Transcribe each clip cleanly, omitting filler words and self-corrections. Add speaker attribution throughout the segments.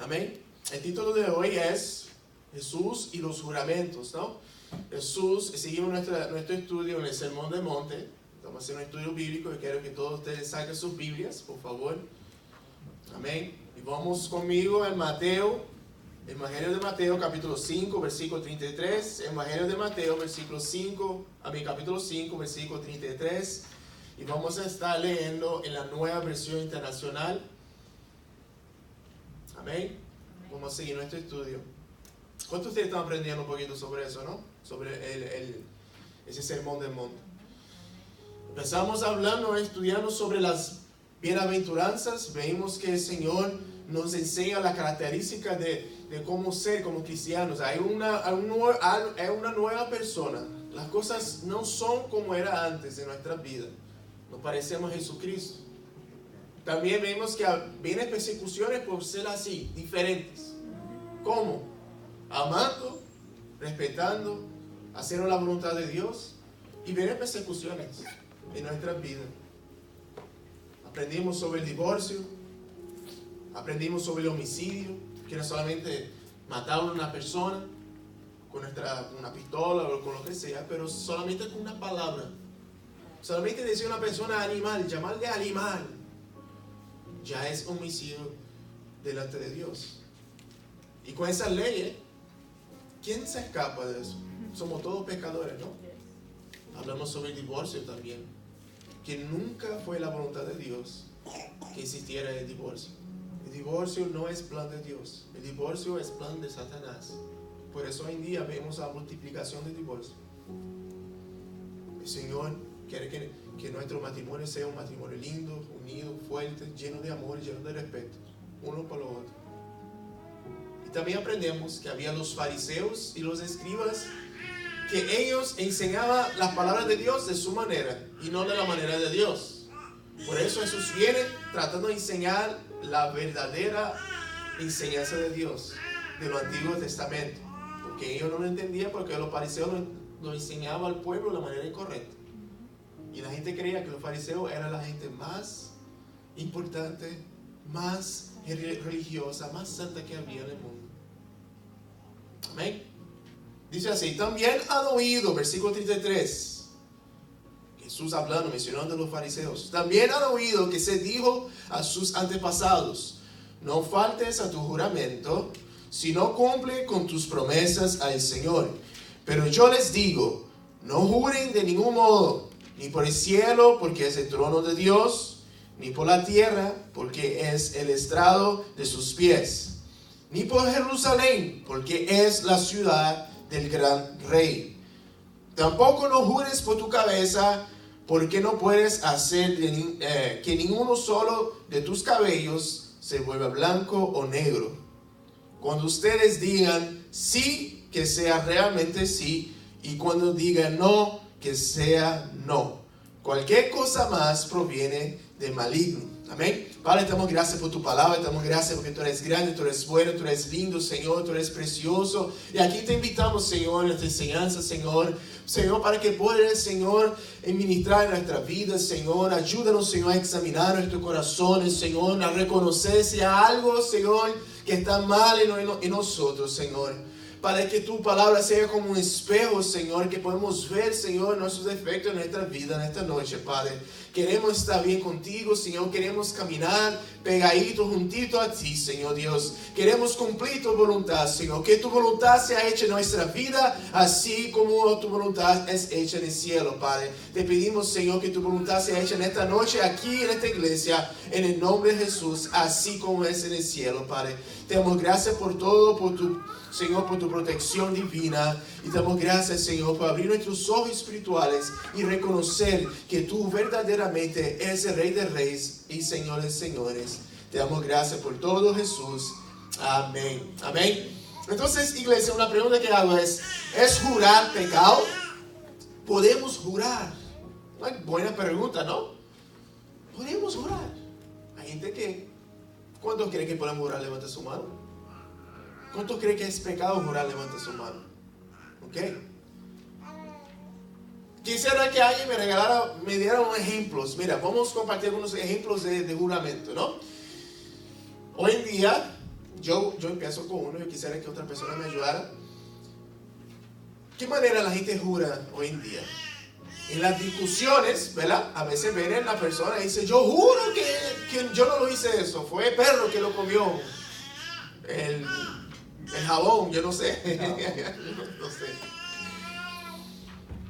Speaker 1: Amén. El título de hoy es Jesús y los juramentos, ¿no? Jesús, seguimos nuestro estudio en el Sermón del Monte. Estamos haciendo un estudio bíblico y quiero que todos ustedes saquen sus Biblias, por favor. Amén. Y vamos conmigo en Mateo, Evangelio de Mateo, capítulo 5, versículo 33. Evangelio de Mateo, capítulo 5, versículo 33. Y vamos a estar leyendo en la Nueva Versión Internacional. Amén. Vamos a seguir nuestro estudio. ¿Cuántos de ustedes están aprendiendo un poquito sobre eso, no? Sobre ese sermón del monte. Empezamos hablando, estudiando sobre las bienaventuranzas. Veímos que el Señor nos enseña la característica de cómo ser como cristianos. Hay una nueva persona. Las cosas no son como era antes en nuestra vida. Nos parecemos a Jesucristo. También vemos que vienen persecuciones por ser así, diferentes. ¿Cómo? Amando, respetando, haciendo la voluntad de Dios. Y vienen persecuciones en nuestras vidas. Aprendimos sobre el divorcio. Aprendimos sobre el homicidio, que no solamente matar a una persona con una pistola o con lo que sea, pero solamente con una palabra. Solamente decir a una persona animal, llamarle animal, ya es homicidio delante de Dios. Y con esas leyes, ¿quién se escapa de eso? Somos todos pecadores, ¿no? Hablamos sobre el divorcio también, que nunca fue la voluntad de Dios que existiera el divorcio. El divorcio no es plan de Dios, el divorcio es plan de Satanás. Por eso hoy en día vemos la multiplicación del divorcio. El Señor quiere que nuestro matrimonio sea un matrimonio lindo, unido, fuerte, lleno de amor, lleno de respeto, uno por lo otro. Y también aprendemos que había los fariseos y los escribas, que ellos enseñaban las palabras de Dios de su manera y no de la manera de Dios. Por eso Jesús viene tratando de enseñar la verdadera enseñanza de Dios, del Antiguo Testamento. Porque ellos no lo entendían, porque los fariseos lo enseñaban al pueblo de la manera incorrecta. Y la gente creía que los fariseos eran la gente más importante, más religiosa, más santa que había en el mundo. Amén. Dice así, también han oído, versículo 33. Jesús hablando, mencionando a los fariseos. También han oído que se dijo a sus antepasados: no faltes a tu juramento, sino cumple con tus promesas al Señor. Pero yo les digo, no juren de ningún modo, ni por el cielo, porque es el trono de Dios, ni por la tierra, porque es el estrado de sus pies, ni por Jerusalén, porque es la ciudad del gran rey. Tampoco no jures por tu cabeza, porque no puedes hacer que ninguno solo de tus cabellos se vuelva blanco o negro. Cuando ustedes digan sí, que sea realmente sí, y cuando digan no, que sea no. Cualquier cosa más proviene del maligno. Amén. Padre, te damos gracias por tu palabra, te damos gracias porque tú eres grande, tú eres bueno, tú eres lindo, Señor, tú eres precioso. Y aquí te invitamos, Señor, en nuestra enseñanza, Señor, para que puedas, Señor, ministrar en nuestra vida, Señor. Ayúdanos, Señor, a examinar nuestros corazones, Señor, a reconocer si hay algo, Señor, que está mal en nosotros, Señor. Para que tu palabra sea como un espejo, Señor, que podemos ver, Señor, nuestros defectos en nuestra vida, en esta noche, Padre. Queremos estar bien contigo, Señor. Queremos caminar pegadito, juntito a ti, Señor Dios. Queremos cumplir tu voluntad, Señor. Que tu voluntad sea hecha en nuestra vida, así como tu voluntad es hecha en el cielo, Padre. Te pedimos, Señor, que tu voluntad sea hecha en esta noche, aquí en esta iglesia, en el nombre de Jesús, así como es en el cielo, Padre. Te damos gracias por todo, Señor, por tu protección divina. Y te damos gracias, Señor, por abrir nuestros ojos espirituales y reconocer que tú verdaderamente eres el Rey de Reyes y Señor de Señores. Te damos gracias por todo, Jesús. Amén. Amén. Entonces, iglesia, una pregunta que hago es jurar pecado? ¿Podemos jurar? Una buena pregunta, ¿no? ¿Podemos jurar? Hay gente que... ¿Cuántos creen que podemos jurar? Levanta su mano. ¿Cuántos creen que es pecado jurar? Levanta su mano. ¿Ok? Quisiera que alguien me diera unos ejemplos. Mira, vamos a compartir algunos ejemplos de juramento, ¿no? Hoy en día yo empiezo con uno, yo quisiera que otra persona me ayudara. ¿Qué manera la gente jura hoy en día? En las discusiones, ¿verdad? A veces viene la persona y dice, yo juro que yo no lo hice eso, fue el perro que lo comió. El jabón, yo no sé. No sé.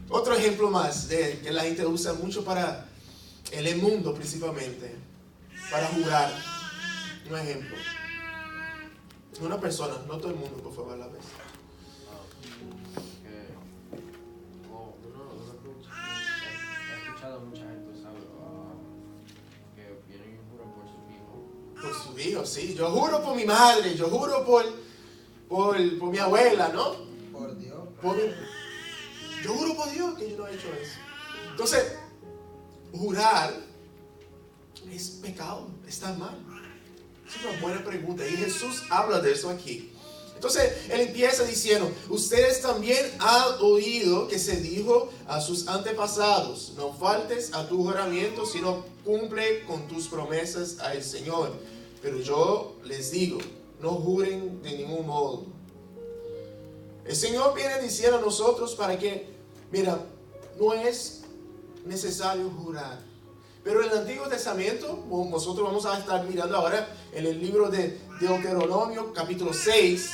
Speaker 1: Otro ejemplo más que la gente usa mucho para el mundo principalmente, para jurar. Un ejemplo. Una persona, no todo el mundo, por favor, a la vez.
Speaker 2: He escuchado a mucha gente, ¿sabes? Que vienen y juran por sus hijos.
Speaker 1: Por sus hijos, sí. Yo juro por mi madre, yo juro por mi abuela, ¿no?
Speaker 3: Por Dios.
Speaker 1: Yo juro por Dios que yo no he hecho eso. Entonces, jurar es pecado, está mal. Es una buena pregunta y Jesús habla de eso aquí. Entonces, él empieza diciendo, ustedes también han oído que se dijo a sus antepasados, no faltes a tu juramento, sino cumple con tus promesas al Señor. Pero yo les digo, no juren de ningún modo. El Señor viene diciendo a nosotros para que, mira, no es necesario jurar. Pero en el Antiguo Testamento, nosotros vamos a estar mirando ahora en el libro de Deuteronomio, capítulo 6.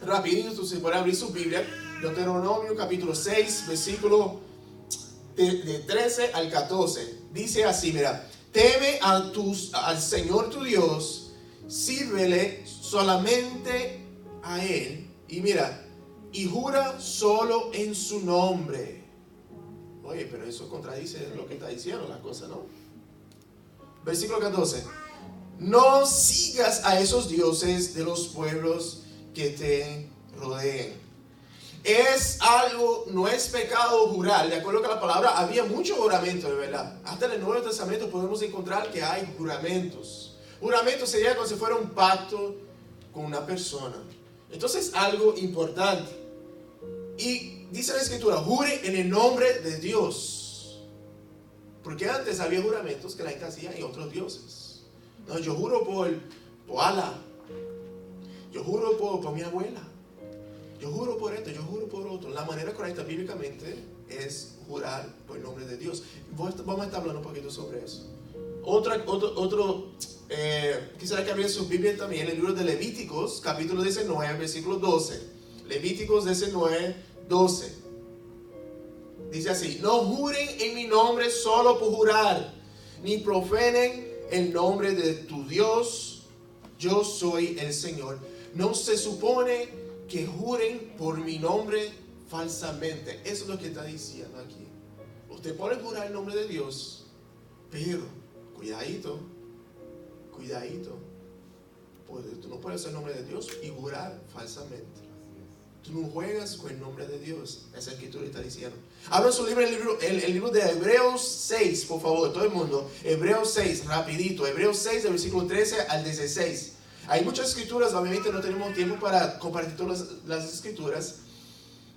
Speaker 1: Rapidito, si pueden abrir su Biblia. Deuteronomio, capítulo 6, versículo de 13 al 14. Dice así, mira, teme al Señor tu Dios, sírvele solamente a Él. Y mira, y jura solo en su nombre. Oye, pero eso contradice lo que está diciendo la cosa, ¿no? Versículo 14. No sigas a esos dioses de los pueblos que te rodeen. Es algo, no es pecado jurar. De acuerdo con la palabra, había mucho juramento, de verdad. Hasta en el Nuevo Testamento podemos encontrar que hay juramentos. Juramento sería como si fuera un pacto con una persona. Entonces, algo importante. Y dice la Escritura, jure en el nombre de Dios. Porque antes había juramentos que la gente hacía en otros dioses. No, yo juro por Allah. Yo juro por mi abuela. Yo juro por esto, yo juro por otro. La manera correcta bíblicamente es jurar por el nombre de Dios. Vamos a estar hablando un poquito sobre eso. Quisiera que abrieran su Biblia también, el libro de Levíticos, capítulo 19, versículo 12. Levíticos 19, 12. Dice así, no juren en mi nombre solo por jurar, ni profenen el nombre de tu Dios. Yo soy el Señor. No se supone que juren por mi nombre falsamente. Eso es lo que está diciendo aquí. Usted puede jurar el nombre de Dios, pero cuidadito. Tú no puedes usar el nombre de Dios y jurar falsamente. Tú no juegas con el nombre de Dios. Esa escritura está diciendo. Abra su libro, el libro de Hebreos 6, por favor, todo el mundo. Hebreos 6, rapidito. Hebreos 6, del versículo 13 al 16. Hay muchas escrituras, obviamente no tenemos tiempo para compartir todas las escrituras.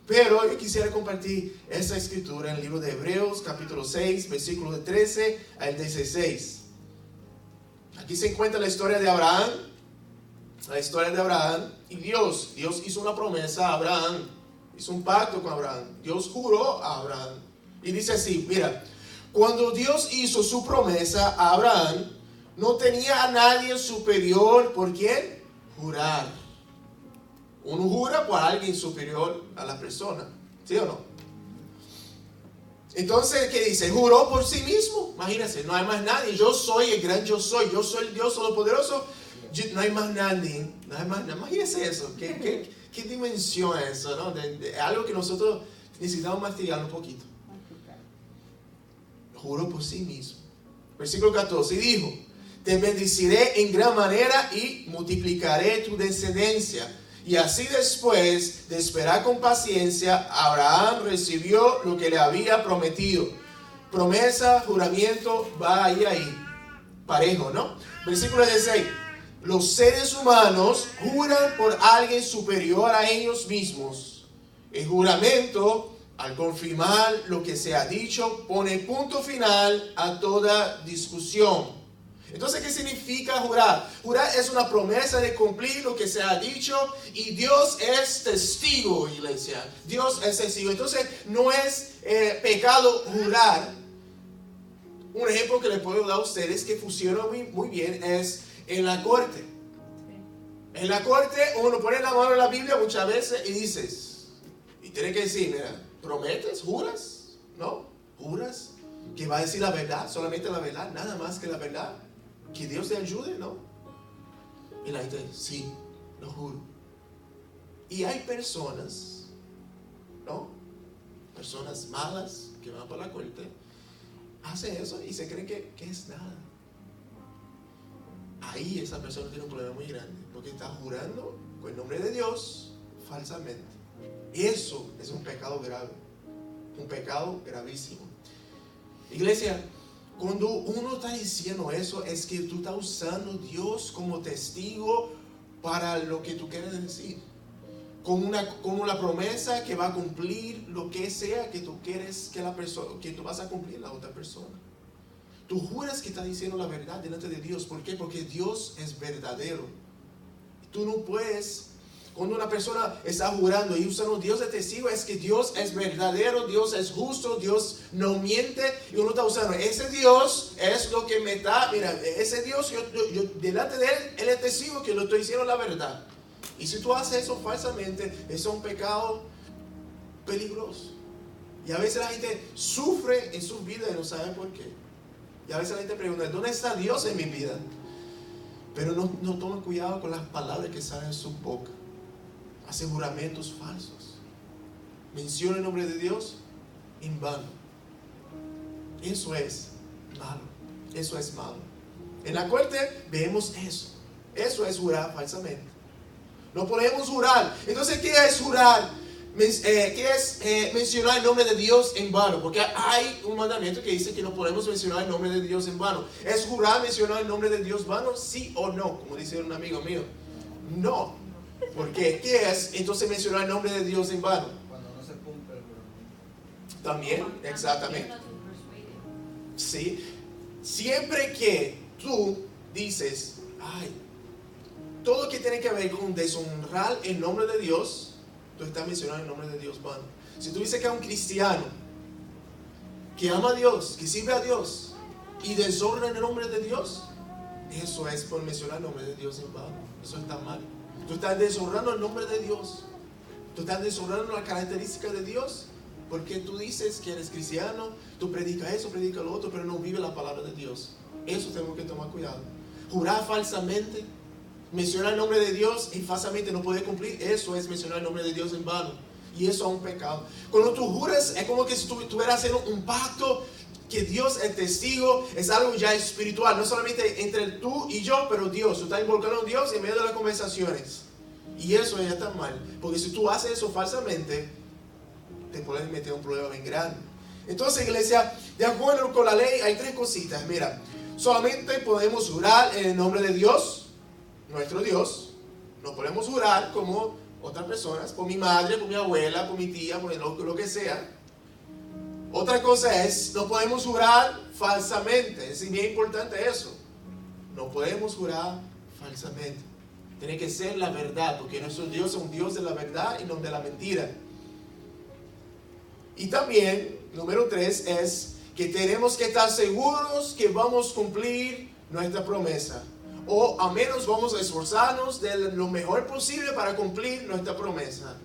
Speaker 1: Pero yo quisiera compartir esa escritura en el libro de Hebreos, capítulo 6, versículo de 13 al 16. Aquí se encuentra la historia de Abraham. La historia de Abraham y Dios hizo una promesa a Abraham, hizo un pacto con Abraham, Dios juró a Abraham y dice así, mira, cuando Dios hizo su promesa a Abraham, no tenía a nadie superior por quién jurar. Uno jura por alguien superior a la persona, ¿sí o no? Entonces, ¿qué dice? Juró por sí mismo, imagínense, no hay más nadie, yo soy el gran yo soy el Dios todopoderoso. No hay más nadie, imagínense eso, ¿qué dimensión es eso, ¿no? De algo que nosotros necesitamos mastigar un poquito. Juró por sí mismo. Versículo 14, y dijo, te bendeciré en gran manera y multiplicaré tu descendencia. Y así después de esperar con paciencia, Abraham recibió lo que le había prometido. Promesa, juramento, va ahí, parejo, ¿no? Versículo 16. Los seres humanos juran por alguien superior a ellos mismos. El juramento, al confirmar lo que se ha dicho, pone punto final a toda discusión. Entonces, ¿qué significa jurar? Jurar es una promesa de cumplir lo que se ha dicho y Dios es testigo, iglesia. Dios es testigo. Entonces, no es pecado jurar. Un ejemplo que les puedo dar a ustedes que funciona muy bien es en la corte. En la corte uno pone la mano en la Biblia muchas veces y dices, y tiene que decir, mira, ¿prometes? ¿Juras? ¿No? ¿Juras? Que va a decir la verdad, solamente la verdad, nada más que la verdad. Que Dios te ayude, ¿no? Y la gente, sí, lo juro. Y hay personas, ¿no? Personas malas que van para la corte, hacen eso y se creen que es nada. Ahí esa persona tiene un problema muy grande, porque está jurando con el nombre de Dios falsamente. Eso es un pecado grave, un pecado gravísimo. Iglesia, cuando uno está diciendo eso, es que tú estás usando a Dios como testigo para lo que tú quieres decir. Como la promesa que va a cumplir lo que sea que tú quieres que tú vas a cumplir la otra persona. Tú juras que estás diciendo la verdad delante de Dios. ¿Por qué? Porque Dios es verdadero. Tú no puedes, cuando una persona está jurando y usando a Dios de testigo, es que Dios es verdadero, Dios es justo, Dios no miente, y uno está usando, ese Dios es lo que me está, mira, ese Dios, yo delante de Él es testigo que lo estoy diciendo la verdad. Y si tú haces eso falsamente, eso es un pecado peligroso. Y a veces la gente sufre en su vida y no sabe por qué. Y a veces la gente pregunta, ¿dónde está Dios en mi vida? Pero no toman cuidado con las palabras que salen de su boca. Hace juramentos falsos. Menciona el nombre de Dios en vano. Eso es malo. Eso es malo. En la corte vemos eso. Eso es jurar falsamente. No podemos jurar. Entonces, ¿qué es jurar? ¿Qué es mencionar el nombre de Dios en vano? Porque hay un mandamiento que dice que no podemos mencionar el nombre de Dios en vano. ¿Es jurar mencionar el nombre de Dios en vano? ¿Sí o no? Como dice un amigo mío. No. ¿Por qué? ¿Qué es entonces mencionar el nombre de Dios en vano?
Speaker 2: Cuando no se cumple el juramento.
Speaker 1: También, exactamente. Sí. Siempre que tú dices, ay, todo lo que tiene que ver con deshonrar el nombre de Dios, tú estás mencionando el nombre de Dios vano. Si tú dices que es un cristiano que ama a Dios, que sirve a Dios y deshonra el nombre de Dios, eso es por mencionar el nombre de Dios en vano. Eso está mal. Tú estás deshonrando el nombre de Dios. Tú estás deshonrando la característica de Dios porque tú dices que eres cristiano, tú predicas eso, predicas lo otro, pero no vives la palabra de Dios. Eso tenemos que tomar cuidado. Jurar falsamente, mencionar el nombre de Dios y falsamente no poder cumplir, eso es mencionar el nombre de Dios en vano. Y eso es un pecado. Cuando tú juras, es como que si tú estuvieras haciendo un pacto que Dios es testigo, es algo ya espiritual, no solamente entre tú y yo, pero Dios. Tú estás involucrando a Dios en medio de las conversaciones. Y eso ya está mal, porque si tú haces eso falsamente, te puedes meter un problema bien grande. Entonces, iglesia, de acuerdo con la ley, hay tres cositas. Mira, solamente podemos jurar en el nombre de Dios, nuestro Dios. No podemos jurar como otras personas, por mi madre, por mi abuela, por mi tía, por lo que sea. Otra cosa es, no podemos jurar falsamente. Es bien importante eso. No podemos jurar falsamente. Tiene que ser la verdad, porque nuestro Dios es un Dios de la verdad y no de la mentira. Y también, número 3, es que tenemos que estar seguros que vamos a cumplir nuestra promesa. O al menos vamos a esforzarnos de lo mejor posible para cumplir nuestra promesa.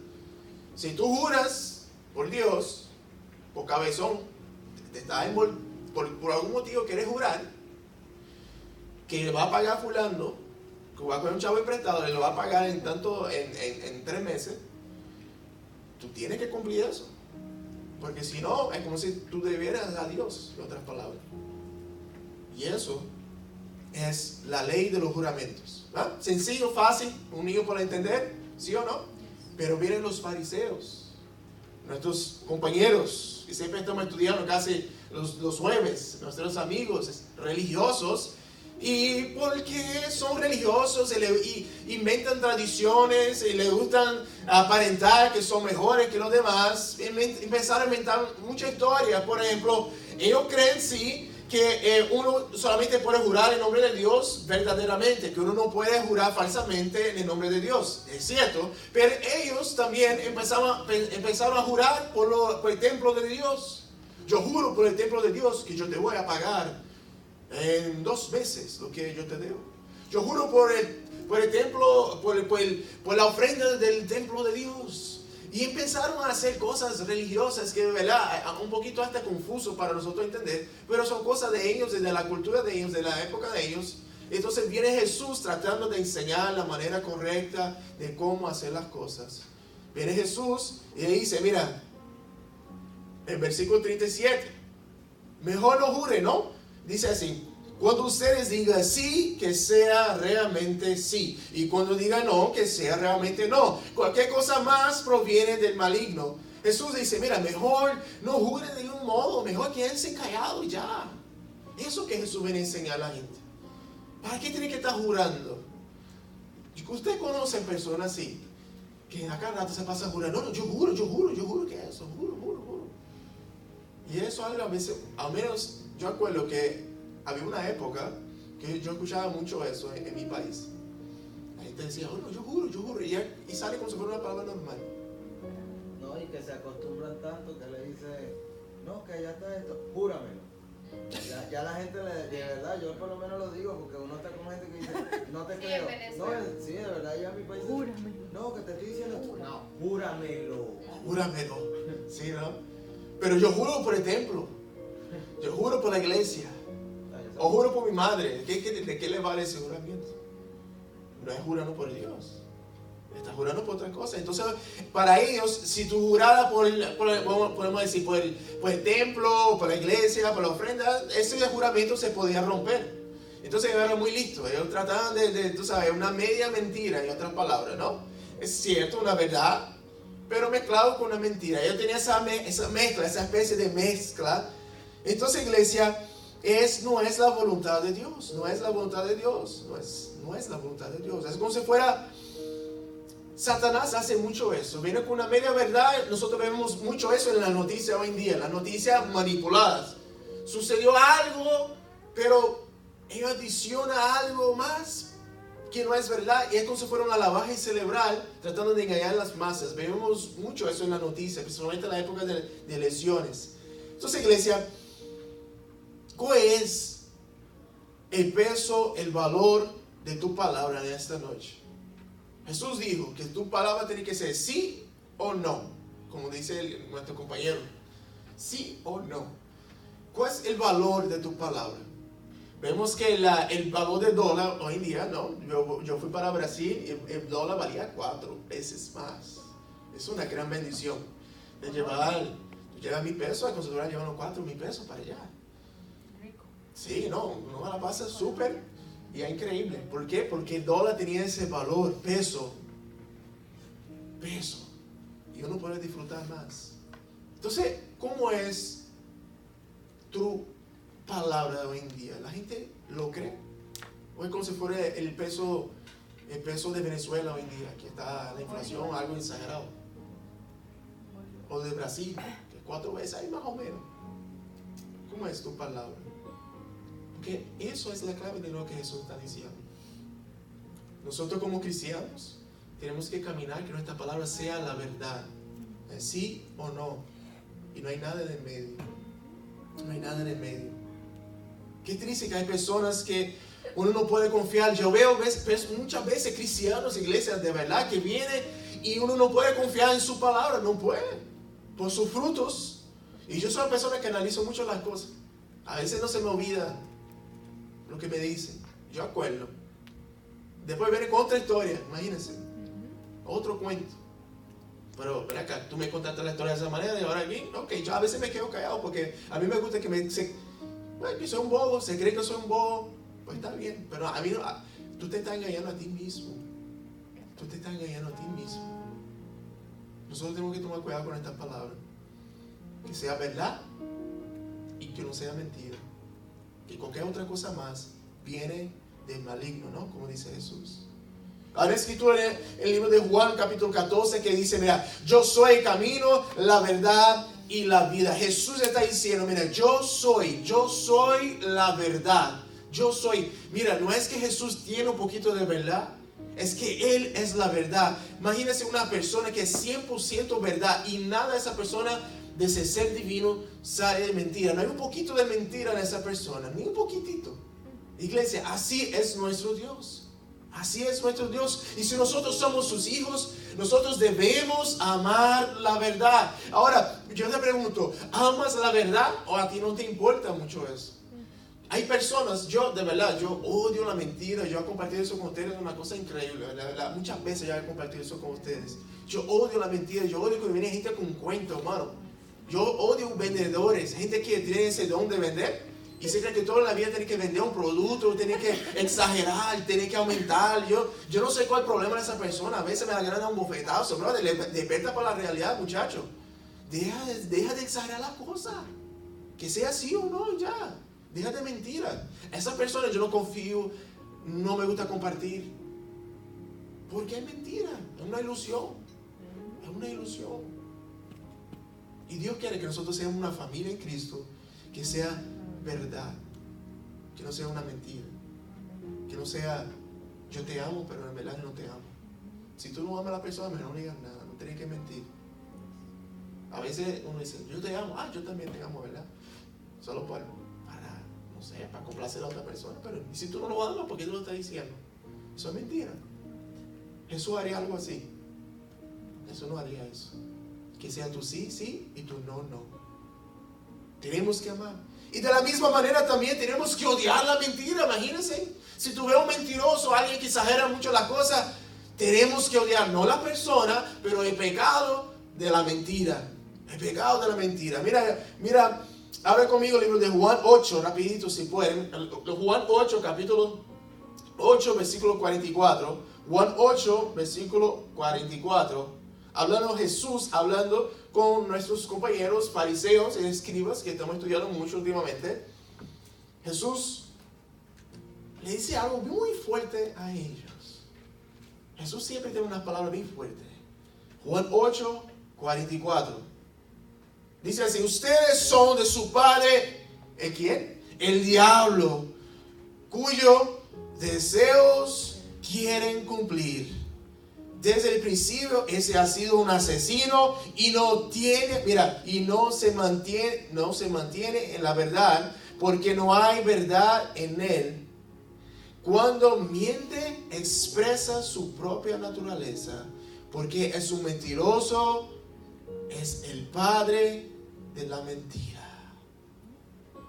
Speaker 1: Si tú juras por Dios, por cabezón, por algún motivo quieres jurar que le va a pagar fulano, que va a coger un chavo prestado y lo va a pagar en 3 meses, tú tienes que cumplir eso. Porque si no, es como si tú debieras a Dios, en otras palabras. Y eso es la ley de los juramentos. ¿Ah? Sencillo, fácil, un niño para entender, ¿sí o no? Pero vienen los fariseos, nuestros compañeros, que siempre estamos estudiando casi los jueves, nuestros amigos religiosos, y porque son religiosos y inventan tradiciones y les gustan aparentar que son mejores que los demás, empezaron a inventar muchas historias. Por ejemplo, ellos creen sí que uno solamente puede jurar en nombre de Dios verdaderamente, que uno no puede jurar falsamente en el nombre de Dios, es cierto, pero ellos también empezaron a jurar por el templo de Dios. Yo juro por el templo de Dios que yo te voy a pagar en 2 veces lo que yo te debo. Yo juro por el templo, por la ofrenda del templo de Dios. Y empezaron a hacer cosas religiosas que, ¿verdad?, un poquito hasta confuso para nosotros entender, pero son cosas de ellos, de la cultura de ellos, de la época de ellos. Entonces viene Jesús tratando de enseñar la manera correcta de cómo hacer las cosas. Viene Jesús y le dice, mira, en versículo 37, mejor no jure, ¿no? Dice así, cuando ustedes digan sí, que sea realmente sí. Y cuando digan no, que sea realmente no. Cualquier cosa más proviene del maligno. Jesús dice, mira, mejor no juren de ningún modo. Mejor quédense callados y ya. Eso que Jesús viene a enseñar a la gente. ¿Para qué tiene que estar jurando? Usted conoce personas así, que a cada rato se pasa jurando. No, yo juro que eso. Juro. Y eso a veces, al menos yo acuerdo que había una época que yo escuchaba mucho eso en mi país. La gente decía, oh, no, yo juro. Y sale como si fuera una palabra normal.
Speaker 3: No, y que se acostumbran tanto que le dice, no, que ya está esto, júramelo. Ya la gente, de verdad, yo por lo menos lo digo, porque uno está con gente que dice, no te creo. No, sí, de verdad, ya en mi país. Júramelo. No, que te estoy diciendo, no, júramelo.
Speaker 1: Júramelo. Sí, ¿no? Pero yo juro por el templo. Yo juro por la iglesia. O juro por mi madre. ¿De qué le vale ese juramento? No es jurando por Dios. Estás jurando por otra cosa. Entonces, para ellos, si tú juraras podemos decir, por el templo, por la iglesia, por la ofrenda, ese juramento se podía romper. Entonces, ellos eran muy listos. Ellos trataban tú sabes, una media mentira, en otras palabras, ¿no? Es cierto, una verdad, pero mezclado con una mentira. Ellos tenían esa mezcla, esa especie de mezcla. Entonces, iglesia, no es la voluntad de Dios. No es la voluntad de Dios. No es la voluntad de Dios. Es como si fuera... Satanás hace mucho eso. Viene con una media verdad. Nosotros vemos mucho eso en las noticias hoy en día. Las noticias manipuladas. Sucedió algo, pero ellos adicionan algo más que no es verdad. Y es como si fuera una lavaje cerebral tratando de engañar a las masas. Vemos mucho eso en las noticias, principalmente en la época de elecciones. Entonces, iglesia, ¿cuál es el peso, el valor de tu palabra en esta noche? Jesús dijo que tu palabra tiene que ser sí o no, como dice nuestro compañero. Sí o no. ¿Cuál es el valor de tu palabra? Vemos que el valor del dólar hoy en día, ¿no? Yo fui para Brasil y el dólar valía 4 veces más. Es una gran bendición de llevar 1,000 pesos, a considerar llevando 4,000 pesos para allá. Sí, no, uno la pasa súper. Y es increíble. ¿Por qué? Porque el dólar tenía ese valor, peso. Y uno puede disfrutar más. Entonces, ¿cómo es tu palabra hoy en día? ¿La gente lo cree? ¿O es como si fuera el peso de Venezuela hoy en día, que está la inflación algo exagerado? O de Brasil, que 4 veces ahí más o menos. ¿Cómo es tu palabra? Porque eso es la clave de lo que Jesús está diciendo. Nosotros como cristianos tenemos que caminar que nuestra palabra sea la verdad. Sí o no. Y no hay nada en el medio. No hay nada en el medio. Qué triste que hay personas que uno no puede confiar. Yo veo muchas veces cristianos, iglesias de verdad que vienen y uno no puede confiar en su palabra. No puede. Por sus frutos. Y yo soy una persona que analizo mucho las cosas. A veces no se me olvida lo que me dicen. Yo acuerdo. Después viene con otra historia, imagínense. Otro cuento. Pero, ven acá, tú me contaste la historia de esa manera y ahora aquí, ok, yo a veces me quedo callado porque a mí me gusta que bueno, que soy un bobo, se cree que soy un bobo, pues está bien, pero a mí no, tú te estás engañando a ti mismo. Tú te estás engañando a ti mismo. Nosotros tenemos que tomar cuidado con estas palabras. Que sea verdad y que no sea mentira. Que cualquier otra cosa más viene del maligno, ¿no? Como dice Jesús. Hay escritura en el libro de Juan capítulo 14 que dice, mira, yo soy el camino, la verdad y la vida. Jesús está diciendo, mira, yo soy la verdad. Yo soy. Mira, no es que Jesús tiene un poquito de verdad, es que Él es la verdad. Imagínense una persona que es 100% verdad y nada de esa persona, de ese ser divino, sale de mentira. No hay un poquito de mentira en esa persona, ni un poquitito. Iglesia, así es nuestro Dios. Así es nuestro Dios. Y si nosotros somos sus hijos, nosotros debemos amar la verdad. Ahora, yo te pregunto, ¿amas la verdad o a ti no te importa mucho eso? Hay personas, de verdad, yo odio la mentira. Yo he compartido eso con ustedes, es una cosa increíble. La verdad, muchas veces ya he compartido eso con ustedes. Yo odio la mentira, yo odio que viene gente con cuentos, hermano. Yo odio vendedores, gente que tiene ese don de vender. Y se cree que toda la vida tiene que vender un producto, tiene que exagerar, tiene que aumentar. Yo no sé cuál es el problema de esa persona. A veces me da ganas de un bofetazo. Bro, despierta para la realidad, muchacho. Deja de exagerar la cosa. Que sea así o no, ya. Deja de mentira. Esa persona yo no confío, no me gusta compartir. Porque es mentira, es una ilusión. Es una ilusión. Y Dios quiere que nosotros seamos una familia en Cristo que sea verdad, que no sea una mentira, que no sea yo te amo pero en verdad no te amo. Si tú no amas a la persona, mejor no digas nada, no tienes que mentir. A veces uno dice yo te amo, yo también te amo, ¿verdad? Solo para no sé, para complacer a otra persona. Pero ¿y si tú no lo amas, por qué tú lo estás diciendo? Eso es mentira. Jesús haría algo así. Jesús no haría eso. Que sea tu sí, sí y tu no, no. Tenemos que amar. Y de la misma manera también tenemos que odiar la mentira. Imagínense, si tú ves un mentiroso, alguien que exagera mucho las cosas, tenemos que odiar no la persona, pero el pecado de la mentira. El pecado de la mentira. Mira, abre conmigo el libro de Juan 8, rapidito si pueden. Juan 8, capítulo 8, versículo 44. Juan 8, versículo 44. Hablando Jesús, hablando con nuestros compañeros fariseos y escribas que estamos estudiando mucho últimamente. Jesús le dice algo muy fuerte a ellos. Jesús siempre tiene unas palabras bien fuertes. Juan 8, 44. Dice así: ustedes son de su padre, ¿el quién? El diablo, cuyos deseos quieren cumplir. Desde el principio ese ha sido un asesino y no se mantiene en la verdad, porque no hay verdad en él. Cuando miente, expresa su propia naturaleza, porque es un mentiroso, es el padre de la mentira.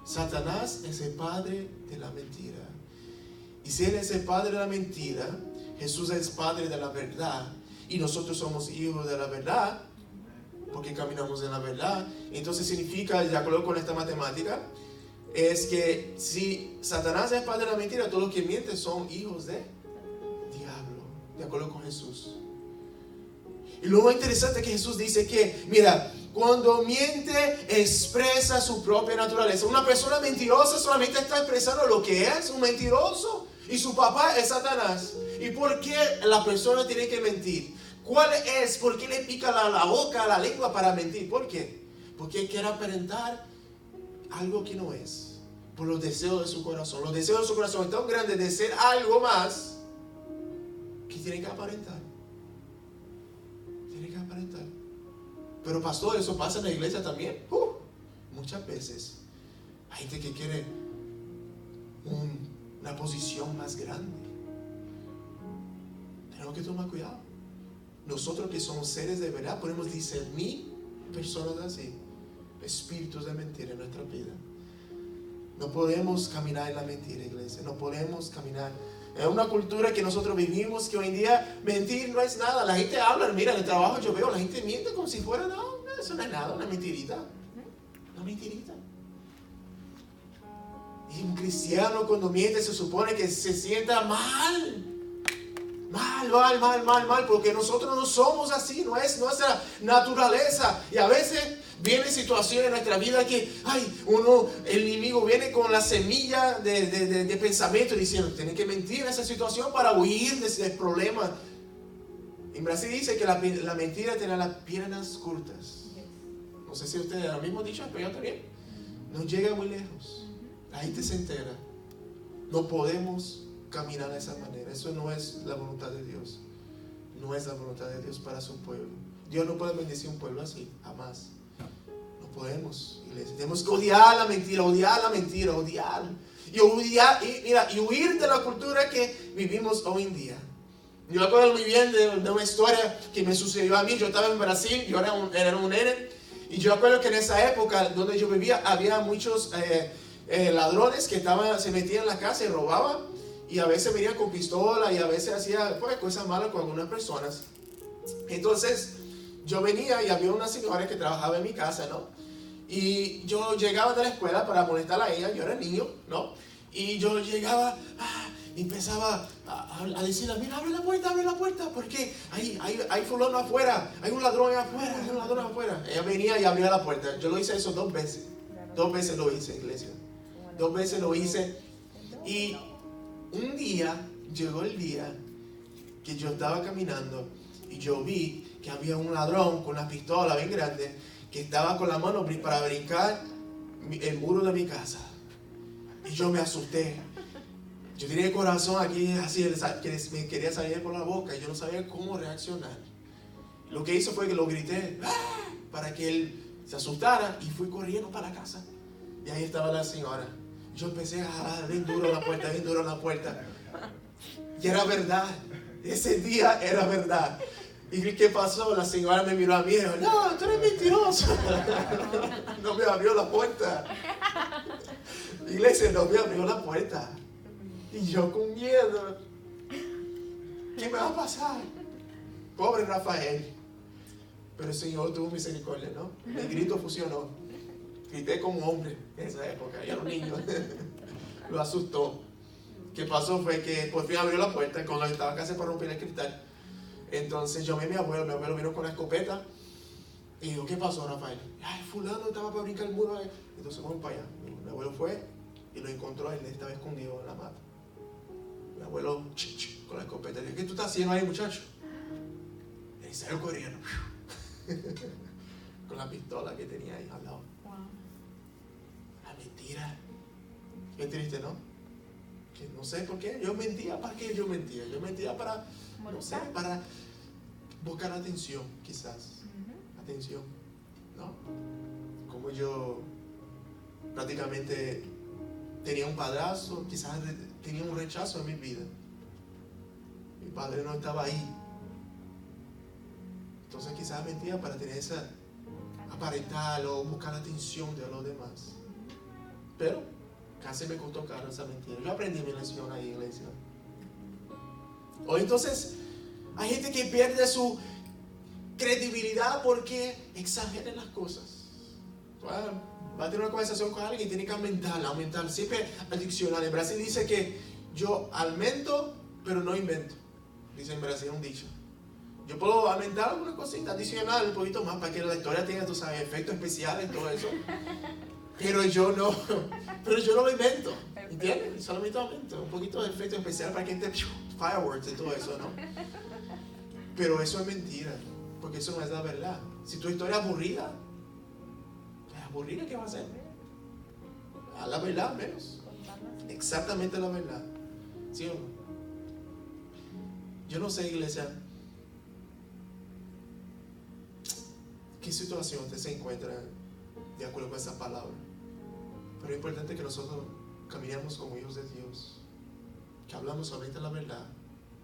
Speaker 1: Satanás es el padre de la mentira. Y si él es el padre de la mentira, Jesús es padre de la verdad y nosotros somos hijos de la verdad porque caminamos en la verdad. Entonces significa, de acuerdo con esta matemática, es que si Satanás es padre de la mentira, todos los que mienten son hijos de diablo, de acuerdo con Jesús. Y lo más interesante es que Jesús dice que, mira, cuando miente expresa su propia naturaleza. Una persona mentirosa solamente está expresando lo que es un mentiroso. Y su papá es Satanás. ¿Y por qué la persona tiene que mentir? ¿Por qué le pica la boca, la lengua para mentir? ¿Por qué? Porque quiere aparentar algo que no es. Por los deseos de su corazón. Los deseos de su corazón son tan grandes de ser algo más que tiene que aparentar. Tiene que aparentar. Pero pastor, eso pasa en la iglesia también. Muchas veces hay gente que quiere una posición más grande. Tenemos que tomar cuidado. Nosotros que somos seres de verdad podemos discernir personas así, espíritus de mentira en nuestra vida. No podemos caminar en la mentira, iglesia. No podemos caminar. Es una cultura que nosotros vivimos que hoy en día mentir no es nada. La gente habla, mira, en el trabajo yo veo, la gente miente como si fuera, no, eso no es nada, una mentirita. Una mentirita. Y un cristiano cuando miente se supone que se sienta mal, porque nosotros no somos así, no es nuestra naturaleza. Y a veces vienen situaciones en nuestra vida que, el enemigo viene con la semilla de pensamiento diciendo, tienes que mentir en esa situación para huir de ese problema. En Brasil dice que la mentira tiene las piernas cortas. no sé si ustedes han mismo dicho, pero yo también, no llega muy lejos. La gente se entera. No podemos caminar de esa manera. Eso no es la voluntad de Dios. No es la voluntad de Dios para su pueblo. Dios no puede bendecir un pueblo así, jamás. No podemos, iglesia. Tenemos que odiar la mentira, odiar. Y huir de la cultura que vivimos hoy en día. Yo me acuerdo muy bien de una historia que me sucedió a mí. Yo estaba en Brasil, yo era un nene. Y yo recuerdo que en esa época donde yo vivía había muchos ladrones que se metían en la casa y robaban. Y a veces venían con pistola y a veces hacían cosas malas con algunas personas. Entonces yo venía y había una señora que trabajaba en mi casa, ¿no? Y yo llegaba de la escuela para molestarla a ella. Yo era niño, ¿no? Y yo llegaba y empezaba a decirle, mira, abre la puerta, porque hay fulano afuera, hay un ladrón afuera. Ella venía y abría la puerta. Yo lo hice eso 2 veces. 2 veces lo hice, iglesia. 2 veces lo hice. Y un día, llegó el día que yo estaba caminando y yo vi que había un ladrón con una pistola bien grande que estaba con la mano para brincar el muro de mi casa. Y yo me asusté. Yo tenía el corazón aquí así, que me quería salir por la boca y yo no sabía cómo reaccionar. Lo que hizo fue que lo grité para que él se asustara y fui corriendo para la casa. Y ahí estaba la señora. Yo empecé a jalar bien duro la puerta. Y era verdad. Ese día era verdad. ¿Y qué pasó? La señora me miró a mí y dijo, no, tú eres mentiroso. No me abrió la puerta. La iglesia no me abrió la puerta. Y yo con miedo. ¿Qué me va a pasar? Pobre Rafael. Pero el Señor tuvo misericordia, ¿no? El grito funcionó. Grité como hombre en esa época. Yo era un niño. Lo asustó. ¿Qué pasó? Fue que por fin abrió la puerta cuando estaba casi para romper el cristal. Entonces yo vi a mi abuelo vino con la escopeta. Y digo, ¿qué pasó, Rafael? Ay, fulano estaba para brincar el muro. Entonces vamos para allá. Mi abuelo fue y lo encontró. Él estaba escondido en la mata. Mi abuelo con la escopeta. Le dije, ¿qué tú estás haciendo ahí, muchacho? Y salió corriendo. Con la pistola que tenía ahí al lado. Wow. La mentira. Qué triste, ¿no? Que no sé por qué. Yo mentía. ¿Para qué yo mentía? Yo mentía para, no sé, para buscar atención, quizás. Atención, ¿no? Como yo prácticamente tenía un padrastro, quizás tenía un rechazo en mi vida. Mi padre no estaba ahí. Entonces quizás mentía para tener esa aparentar o buscar la atención de los demás. Pero casi me costó caro esa mentira. Yo aprendí mi lección ahí, iglesia. O entonces hay gente que pierde su credibilidad porque exageran las cosas. Va a tener una conversación con alguien y tiene que aumentar. Siempre adicional. En Brasil dice que yo aumento, pero no invento. Dice en Brasil un dicho. Yo puedo aumentar alguna cosita adicional, un poquito más, para que la historia tenga, tú sabes, efectos especiales y todo eso. Pero yo no lo invento. ¿Entiendes? Solamente aumento. Un poquito de efecto especial para que esté fireworks y todo eso, ¿no? Pero eso es mentira. Porque eso no es la verdad. Si tu historia es aburrida, ¿qué va a hacer? A la verdad, menos. Exactamente la verdad. ¿Sí o no? Yo no sé, iglesia, qué situación usted se encuentra de acuerdo con esa palabra. Pero es importante que nosotros caminemos como hijos de Dios. Que hablamos solamente la verdad.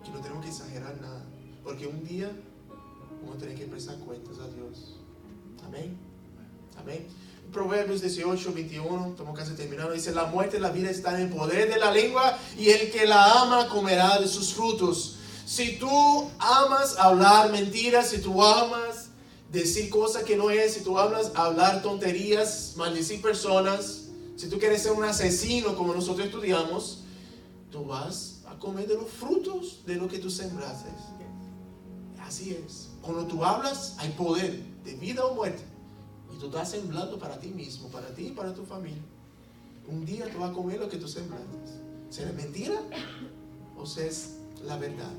Speaker 1: Que no tenemos que exagerar nada. Porque un día vamos a tener que prestar cuentas a Dios. Amén. Amén. Proverbios 18, 21, estamos casi terminando. Dice, la muerte y la vida están en el poder de la lengua y el que la ama comerá de sus frutos. Si tú amas hablar mentiras, si tú amas decir cosas que no es, si tú amas hablar tonterías, maldecir personas, si tú quieres ser un asesino como nosotros estudiamos, tú vas a comer de los frutos de lo que tú sembraste. Así es. Cuando tú hablas, hay poder de vida o muerte. Y tú estás sembrando para ti mismo, para ti y para tu familia. Un día tú vas a comer lo que tú sembraste. ¿Será mentira o es la verdad?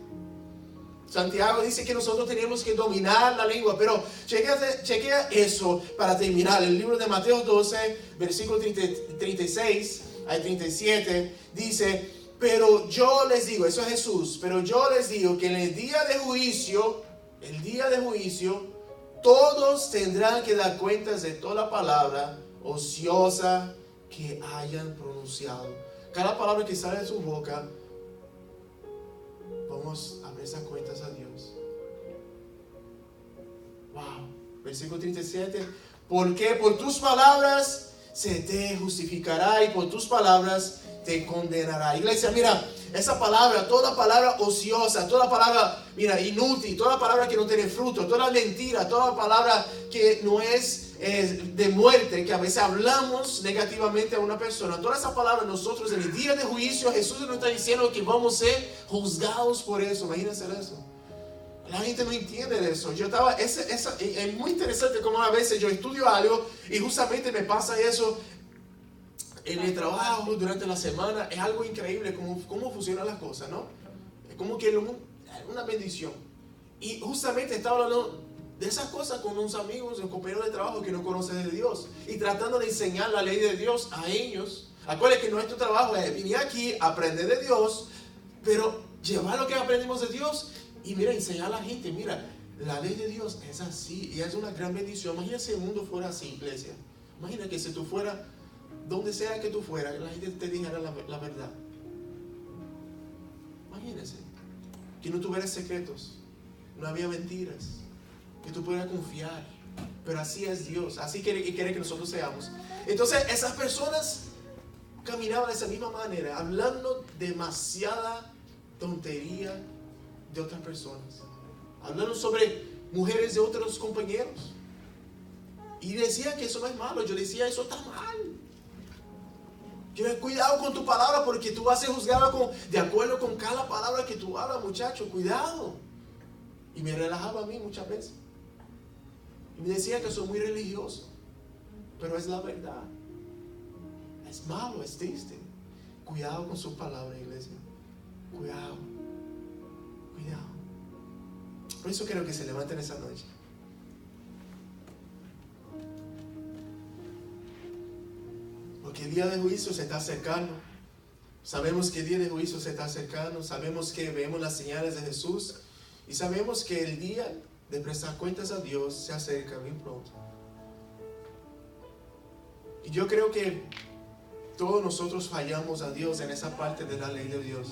Speaker 1: Santiago dice que nosotros tenemos que dominar la lengua, pero chequea eso para terminar. El libro de Mateo 12, versículo 36 al 37, dice, pero yo les digo, eso es Jesús, pero yo les digo que en el día de juicio, todos tendrán que dar cuentas de toda palabra ociosa que hayan pronunciado. Cada palabra que sale de su boca, vamos a abrir esas cuentas a Dios. Wow. Versículo 37. Porque por tus palabras se te justificará y por tus palabras te condenará. Iglesia, mira, esa palabra, toda palabra ociosa, toda palabra, mira, inútil, toda palabra que no tiene fruto, toda mentira, toda palabra que no es de muerte, que a veces hablamos negativamente a una persona, toda esa palabra nosotros en el día de juicio, Jesús nos está diciendo que vamos a ser juzgados por eso. Imagínense eso. La gente no entiende eso. Es muy interesante como a veces yo estudio algo y justamente me pasa eso en el trabajo, durante la semana. Es algo increíble cómo funcionan las cosas, ¿no? Es como que una bendición. Y justamente estaba hablando de esas cosas con unos amigos, un compañero de trabajo que no conocen de Dios y tratando de enseñar la ley de Dios a ellos. Acuérdense que nuestro trabajo es venir aquí, aprender de Dios, pero llevar lo que aprendimos de Dios y mira, enseñar a la gente, mira, la ley de Dios es así y es una gran bendición. Imagínate si el mundo fuera así, iglesia. Imagina que si tú fueras, donde sea que tú fueras, la gente te dijera la verdad. Imagínense que no tuvieras secretos, no había mentiras, que tú pudieras confiar. Pero así es Dios, así quiere que nosotros seamos. Entonces esas personas caminaban de esa misma manera, hablando demasiada tontería de otras personas, hablando sobre mujeres de otros compañeros, y decía que eso no es malo. Yo decía, eso está mal. Cuidado con tu palabra, porque tú vas a ser juzgado de acuerdo con cada palabra que tú hablas, muchacho. Cuidado. Y me relajaba a mí muchas veces. Y me decía que soy muy religioso. Pero es la verdad. Es malo, es triste. Cuidado con sus palabras, iglesia. Cuidado. Cuidado. Por eso quiero que se levanten esa noche. Porque el día de juicio se está acercando. Sabemos que el día de juicio se está acercando. Sabemos que vemos las señales de Jesús. Y sabemos que el día de prestar cuentas a Dios se acerca muy pronto. Y yo creo que todos nosotros fallamos a Dios en esa parte de la ley de Dios.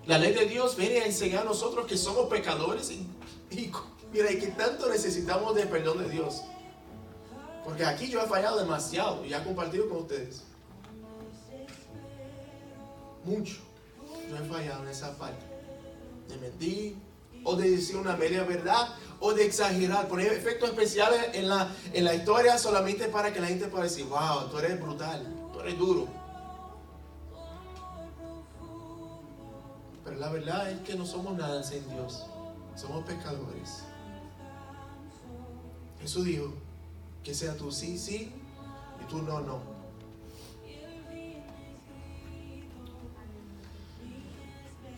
Speaker 1: La ley de Dios viene a enseñar a nosotros que somos pecadores y mira, y que tanto necesitamos del perdón de Dios. Porque aquí yo he fallado demasiado y ya he compartido con ustedes. Mucho. Yo he fallado en esa parte. De mentir, o de decir una media verdad, o de exagerar, poner efectos especiales en la historia solamente para que la gente pueda decir, wow, tú eres brutal, tú eres duro. Pero la verdad es que no somos nada sin Dios. Somos pecadores. Jesús dijo que sea tú sí, sí, y tú no, no.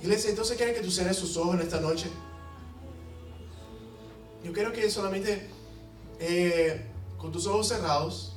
Speaker 1: Iglesia, entonces quieren que tú cierres sus ojos en esta noche. Yo quiero que solamente con tus ojos cerrados